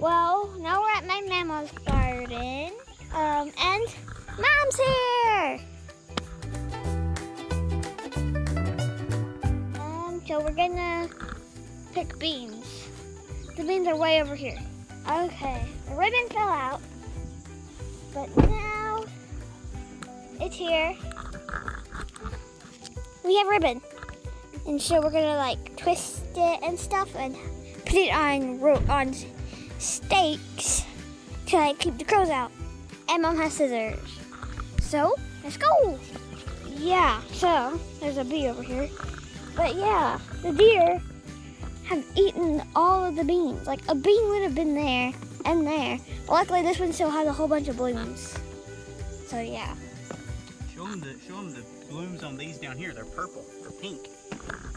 Well, now we're at my mama's garden, and Mom's here! So we're gonna pick beans. The beans are way over here. Okay, the ribbon fell out, but now it's here. We have ribbon, and so we're gonna like twist it and stuff and put it on stakes to like keep the crows out. And Mom has scissors. So let's go. Yeah. So there's a bee over here, but yeah, the deer have eaten all of the beans. Like a bean would have been there and there, but luckily this one still has a whole bunch of blooms. So yeah. Show them the blooms on these down here. They're purple or pink.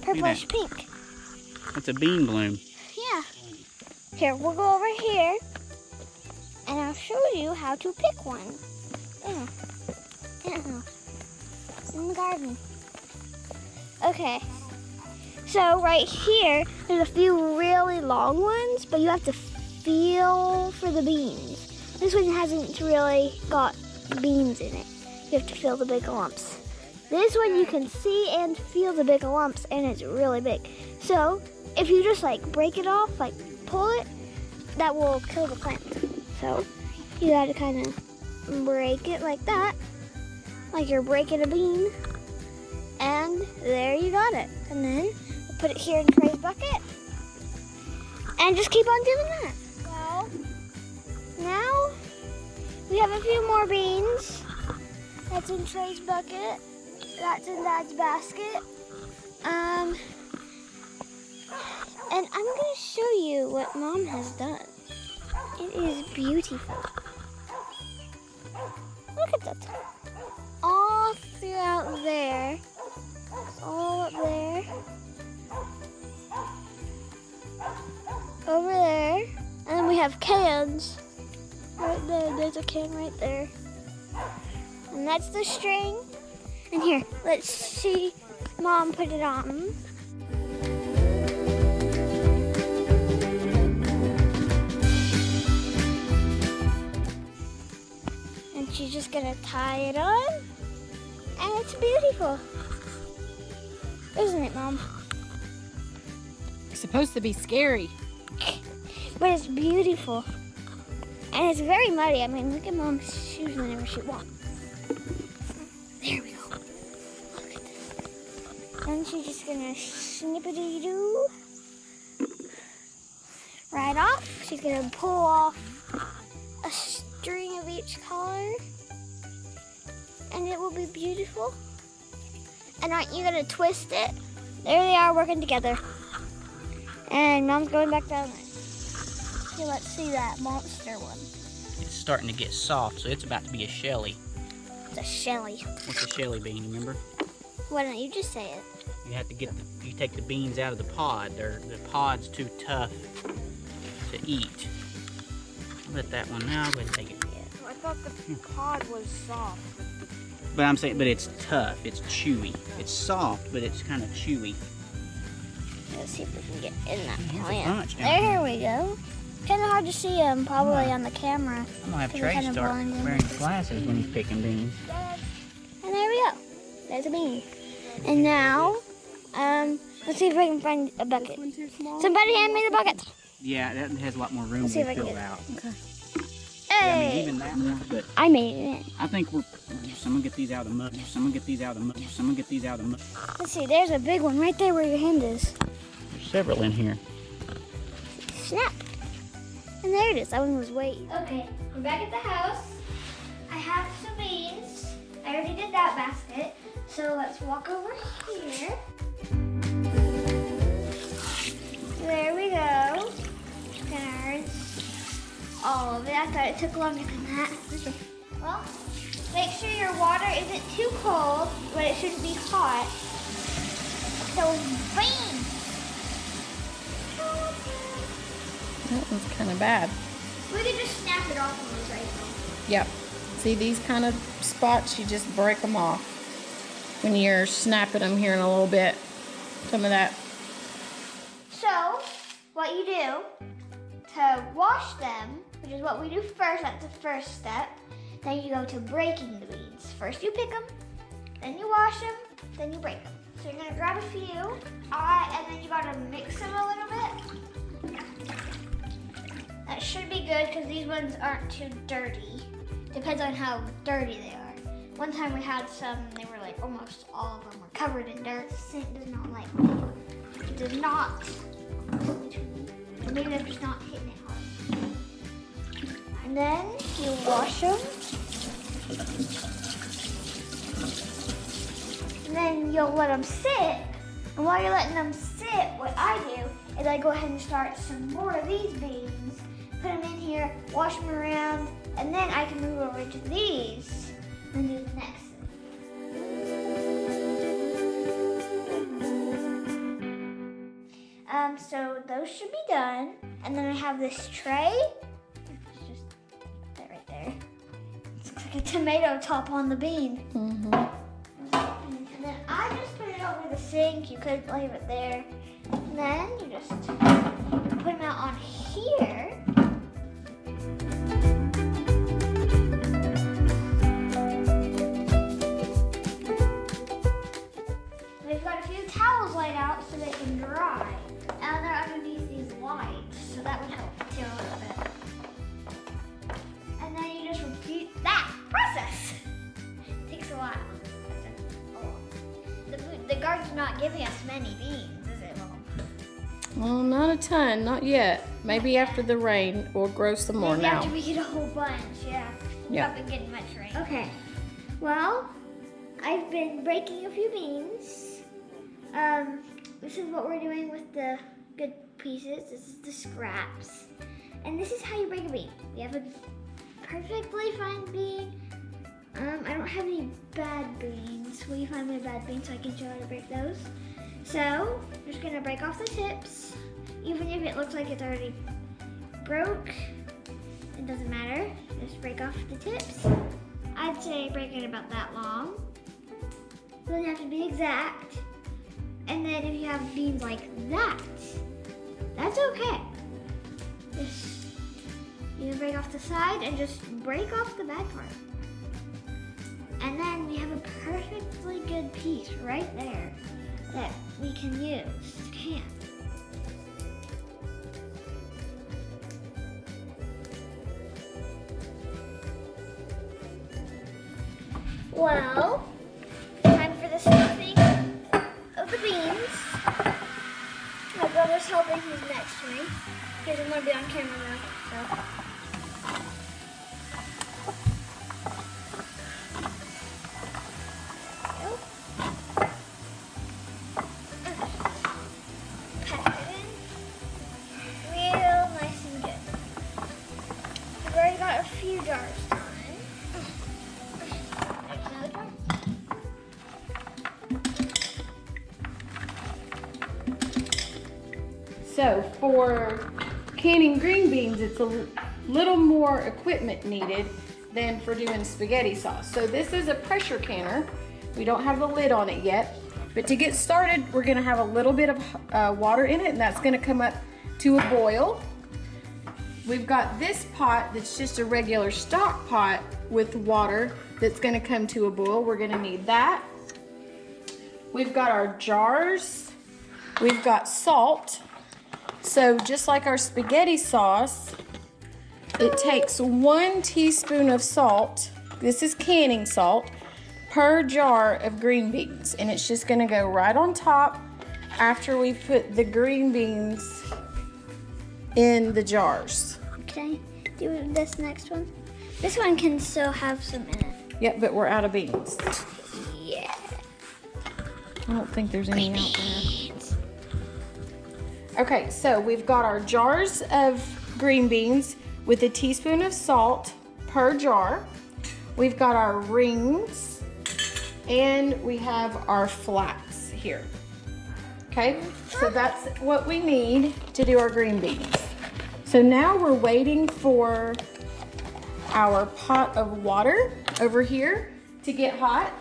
Purplish pink. It's a bean bloom. Yeah. Here, we'll go over here and I'll show you how to pick one. In the garden. Okay. So right here, there's a few really long ones, but you have to feel for the beans. This one hasn't really got beans in it. You have to feel the big lumps. This one you can see and feel the big lumps, and it's really big. So if you just like break it off, like pull it, that will kill the plant. So you gotta kind of break it like that, like you're breaking a bean, and there you got it. And then we'll put it here in Trey's bucket, and just keep on doing that. Well, now we have a few more beans. That's in Trey's bucket. That's in Dad's basket. And I'm gonna show you what Mom has done. It is beautiful. Look at that. All throughout there. All up there. Over there. And then we have cans. Right there. There's a can right there. And that's the string. And here, let's see Mom put it on. And she's just gonna tie it on. And it's beautiful. Isn't it, Mom? It's supposed to be scary. But it's beautiful. And it's very muddy. I mean, look at Mom's shoes whenever she walks. There we go. Look at this. And she's just gonna snippity-doo right off. She's gonna pull off a string of each color. And it will be beautiful. And aren't you gonna twist it? There they are working together. And Mom's going back down there. Okay, let's see that monster one. It's starting to get soft, so it's about to be a shelly. It's a shelly. What's a shelly bean, remember? Why don't you just say it? You have to you take the beans out of the pod. The pod's too tough to eat. Let that one now, go ahead and take it. I thought the pod was soft. But I'm saying, but it's tough, it's chewy. It's soft, but it's kind of chewy. Let's see if we can get in that There's a plant. bunch down There we go. Kind of hard to see him probably on the camera. I'm gonna have Because Trey they're kinda start blinding. wearing glasses when he's picking beans. And there we go. There's a bean. And now, let's see if I can find a bucket. Somebody hand me the bucket. Yeah, that has a lot more room Let's see to if I can fill get it. out. Okay. Yeah, I mean, Hey! even that more, but I made it in. I think someone get these out of the mud. Someone get these out of the mud. Someone get these out of the mud. Let's see, there's a big one right there where your hand is. There's several in here. Snap. And there it is. That one was way. Okay, we're back at the house. I have some beans. I already did that basket. So let's walk over here. There we go. Gonna rinse all of it. I thought it took longer than that. Okay. Well, make sure your water isn't too cold, but it shouldn't be hot. So beans. That was kind of bad. We can just snap it off on this right now. Yep. See these kind of spots, you just break them off when you're snapping them here in a little bit. Some of that. So, what you do, to wash them, which is what we do first. That's the first step. Then you go to breaking the beans. First you pick them, then you wash them, then you break them. So you're gonna grab a few, and then you gotta mix them a little bit. That should be good because these ones aren't too dirty. Depends on how dirty they are. One time we had some, they were like almost all of them were covered in dirt. Scent does not like me. It does not. Maybe I'm just not hitting it hard. And then you wash them. And then you'll let them sit. And while you're letting them sit, what I do is I go ahead and start some more of these beans, put them in here, wash them around, and then I can move over to these and do the next. So those should be done. And then I have this tray. It's just that right there. It looks like a tomato top on the bean. Mm-hmm. And then I just put it over the sink. You could leave it there. And then you just put them out on here. We've got a few towels laid out so they can dry. And they're underneath these lights, so that would help too a little bit. And then you just repeat that process. It takes a while. The garden's not giving us many beans, is it, Mom? Well, not a ton, not yet. Maybe after the rain, we'll grow some more Maybe now. after we get a whole bunch, yeah. We've Yeah. not been getting much rain. Okay. Well, I've been breaking a few beans. This is what we're doing with the good pieces. This is the scraps. And this is how you break a bean. We have a perfectly fine bean. I don't have any bad beans. Will you find me a bad bean so I can show how to break those? So, I'm just gonna break off the tips. Even if it looks like it's already broke, it doesn't matter. Just break off the tips. I'd say break it about that long. Doesn't have to be exact. And then if you have beans like that, that's okay. Just, you can break off the side and just break off the bad part. And then we have a perfectly good piece right there that we can use to can. Well, time for the stuffing of the beans. My brother's helping, he's next to me. He doesn't want to be on camera now, so. Pack it in real nice and good. We've already got a few jars done. There's another jar. So for canning green beans, it's a little more equipment needed than for doing spaghetti sauce. So this is a pressure canner. We don't have the lid on it yet, but to get started, we're gonna have a little bit of water in it, and that's gonna come up to a boil. We've got this pot that's just a regular stock pot with water that's gonna come to a boil. We're gonna need that. We've got our jars. We've got salt. So just like our spaghetti sauce, it takes 1 teaspoon of salt, this is canning salt, per jar of green beans. And it's just gonna go right on top after we put the green beans in the jars. Can I do this next one? This one can still have some in it. Yep, but we're out of beans. Yeah. I don't think there's any out there. Okay, so we've got our jars of green beans with a teaspoon of salt per jar. We've got our rings and we have our flats here. Okay, so that's what we need to do our green beans. So now we're waiting for our pot of water over here to get hot.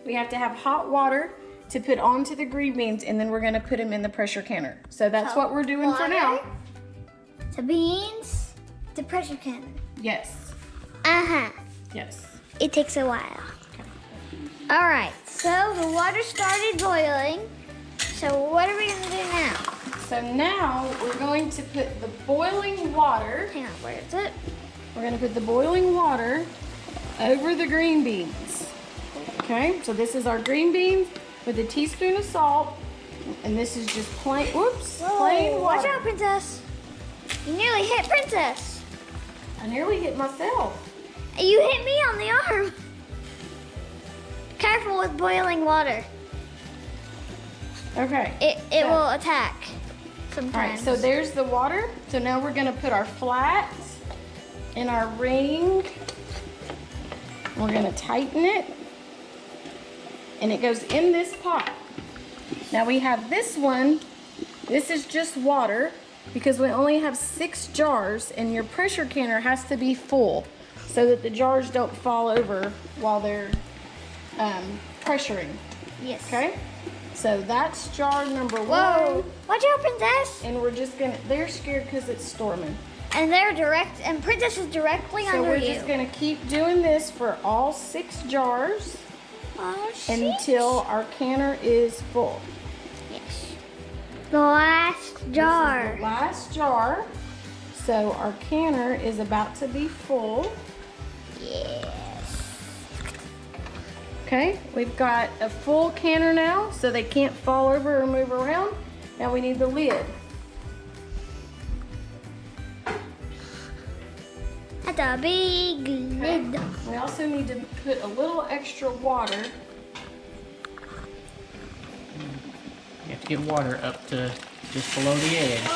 We have to have hot water to put onto the green beans, and then we're gonna put them in the pressure canner. So that's what we're doing for now. the beans, the pressure canner. Yes. Uh-huh. Yes. It takes a while. Okay. All right, so the water started boiling. So what are we gonna do now? So now we're going to put the boiling water. Hang on, where is it? We're going to put the boiling water over the green beans. Okay, so this is our green beans with a teaspoon of salt. And this is just plain, whoops, plain Watch water. out, Princess. You nearly hit Princess. I nearly hit myself. You hit me on the arm. Careful with boiling water. Okay. It so- will attack All right, sometimes. so there's the water. So now we're gonna put our flat in our ring. We're gonna tighten it. And it goes in this pot. Now we have this one. This is just water because we only have 6 jars and your pressure canner has to be full so that the jars don't fall over while they're pressuring. Yes. Okay? So that's jar number 1. Whoa! Watch out, Princess. And we're just gonna, they're scared because it's storming. And and Princess is directly So under we're you. just gonna keep doing this for all 6 jars Oh, shit. until our canner is full. Yes. The last This is jar. the last jar. So our canner is about to be full. Yes. Okay, we've got a full canner now, so they can't fall over or move around. Now we need the lid. That's a big Okay. lid. We also need to put a little extra water. You have to get water up to just below the edge.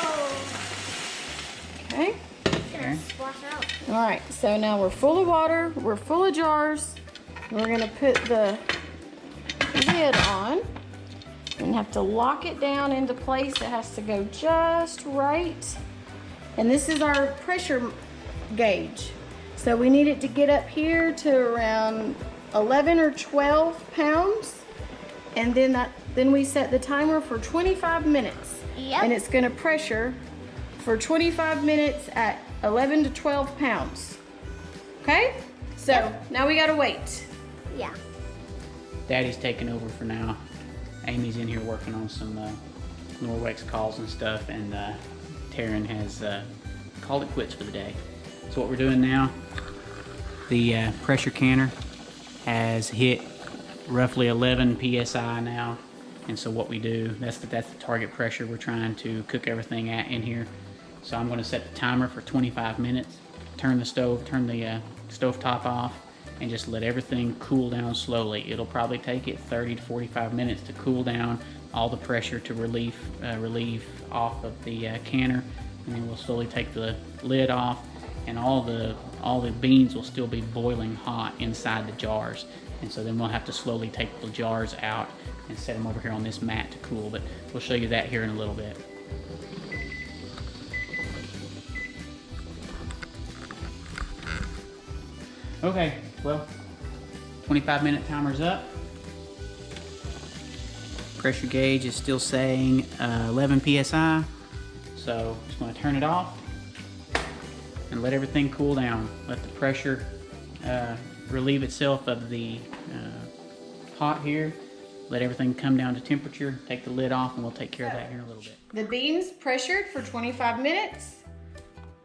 Okay. It's gonna splash out. All right, so now we're full of water, we're full of jars. We're gonna put the lid on and have to lock it down into place. It has to go just right. And this is our pressure gauge. So we need it to get up here to around 11 or 12 pounds. And then we set the timer for 25 minutes. Yep. And it's gonna pressure for 25 minutes at 11 to 12 pounds. Okay? So now we gotta wait. Yeah. Daddy's taking over for now. Amy's in here working on some Norwex calls and stuff, and Taryn has called it quits for the day. So what we're doing now, the pressure canner has hit roughly 11 psi now, and so what we do, that's the target pressure we're trying to cook everything at in here. So I'm going to set the timer for 25 minutes, turn the stove top off, and just let everything cool down slowly. It'll probably take it 30 to 45 minutes to cool down all the pressure to relieve off of the canner, and then we'll slowly take the lid off, and all the beans will still be boiling hot inside the jars. And so then we'll have to slowly take the jars out and set them over here on this mat to cool, but we'll show you that here in a little bit. Okay, well, 25-minute timer's up. Pressure gauge is still saying 11 psi, so just going to turn it off and let everything cool down. Let the pressure relieve itself of the pot here. Let everything come down to temperature. Take the lid off, and we'll take care of that here in a little bit. The beans pressured for 25 minutes.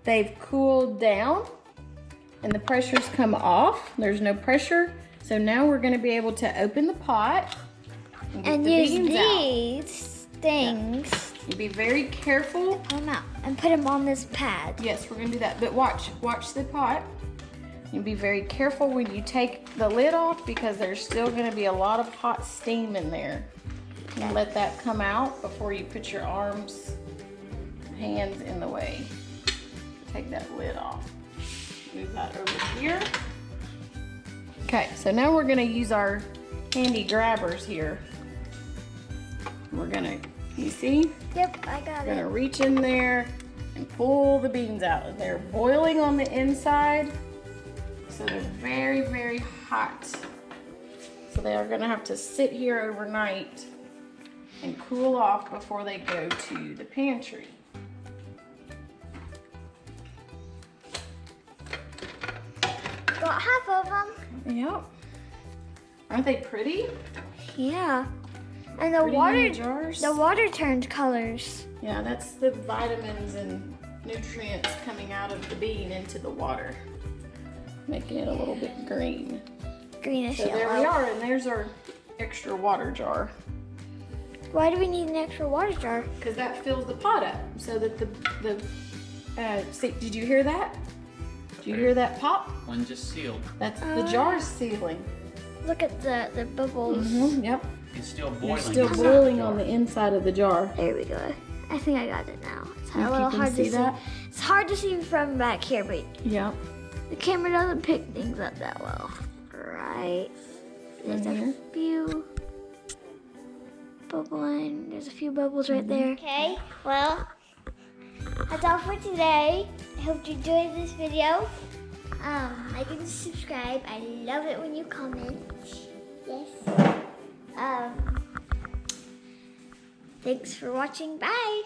They've cooled down and the pressure's come off. There's no pressure. So now we're gonna be able to open the pot and get And the use beans out. these things. You be very careful. Pull them out and put them on this pad. Yes, we're gonna do that, but watch the pot. You be very careful when you take the lid off because there's still gonna be a lot of hot steam in there. And let that come out before you put your hands in the way. Take that lid off. Move that over here. Okay, so now we're gonna use our handy grabbers here. We're gonna, you see? Yep, I got We're it. gonna reach in there and pull the beans out. They're boiling on the inside, so they're very, very hot. So they are gonna have to sit here overnight and cool off before they go to the pantry. about half of them. Yep. Aren't they pretty? Yeah. And the Pretty water, mini jars. the water turned colors. Yeah, that's the vitamins and nutrients coming out of the bean into the water, making it a little bit green. Greenish So yellow. there we are, and there's our extra water jar. Why do we need an extra water jar? Because that fills the pot up, so that see, did you hear that? Did you hear that pop? One just sealed. That's the jar's sealing. Look at the bubbles. Yep. It's still They're boiling. still inside boiling the on jar. the inside of the jar. There we go. I think I got it now. It's a Think you little can hard see to see. that? It's hard to see from back here, but Yep. the camera doesn't pick things up that well. Right. There's a few bubbling. There's a few bubbles right there. Okay, well, that's all for today. I hope you enjoyed this video. Like and subscribe. I love it when you comment. Yes. Thanks for watching. Bye.